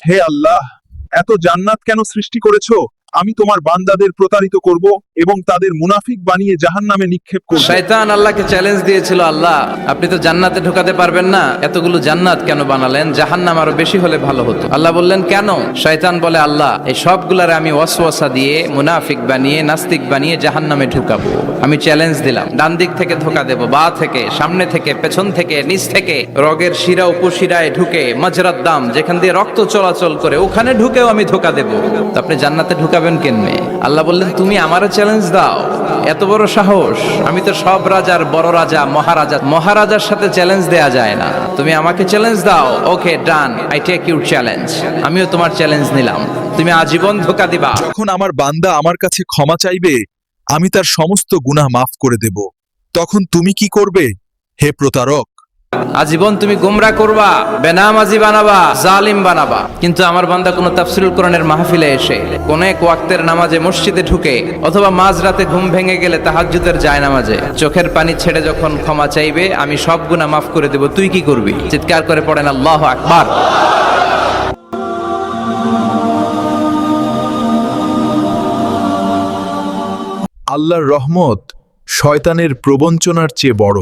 হে আল্লাহ, এত জান্নাত কেন সৃষ্টি করেছো? আমি তোমার বান্দাদের প্রতারিত করব এবং তাদের মুনাফিক বানিয়ে জাহান্নামে নিক্ষেপ করব। শয়তান আল্লাহকে চ্যালেঞ্জ দিয়েছিল, আল্লাহ আপনি তো জান্নাতে ঢোকাতে পারবেন না, এতগুলো জান্নাত কেন বানালেন? জাহান্নাম আরো বেশি হলে ভালো হতো। আল্লাহ বললেন কেন? শয়তান বলে, আল্লাহ এই সবগুলারে আমি ওয়াসওয়াসা দিয়ে মুনাফিক বানিয়ে নাস্তিক বানিয়ে জাহান্নামে ঢুকাবো। আমি চ্যালেঞ্জ দিলাম, ডান দিক থেকে ধোকা দেব, বা থেকে, সামনে থেকে, পেছন থেকে, নিচ থেকে, রগের শিরা উপশিরায় ঢুকে, মাজরাত দাম যেখান দিয়ে রক্ত চলাচল করে ওখানে ঢুকেও আমি ধোকা দেব। তো আপনি জান্নাতে ঢুকাবেন কেনমে? আল্লাহ বললেন তুমি আমারও চ্যালেঞ্জ দাও, এত বড় সাহস? আমি তো সব রাজার বড় রাজা, মহারাজা, মহারাজার সাথে চ্যালেঞ্জ দেয়া যায় না। তুমি আমাকে চ্যালেঞ্জ দাও। ওকে ডান, আই টেক ইউর চ্যালেঞ্জ। আমিও তোমার চ্যালেঞ্জ নিলাম, তুমি আজীবন ধোকা দিবা। যখন আমার বান্দা আমার কাছে ক্ষমা চাইবে, আমি তার সমস্ত গুনাহ মাফ করে দেব। তখন তুমি কি করবে, হে প্রতারক? আজীবন তুমি গুমরা করবা, বেনামাজি বানাবা, জালিম বানাবা। কিন্তু আমার বান্দা কোনো তাফসীরুল কোরআনের মাহফিলে এসে, কোন এক ওয়াক্তের নামাজে মসজিদে ঢুকে, অথবা মাঝরাতে ঘুম ভেঙে গেলে তাহাজ্জুদের জায়নামাজে চোখের পানি ছেড়ে যখন ক্ষমা চাইবে, আমি সব গুনাহ মাফ করে দেব। তুই কি করবি? চিৎকার করে পড়েন আল্লাহু আকবার। আল্লাহর রহমত শয়তানের প্রবঞ্চনার চেয়ে বড়।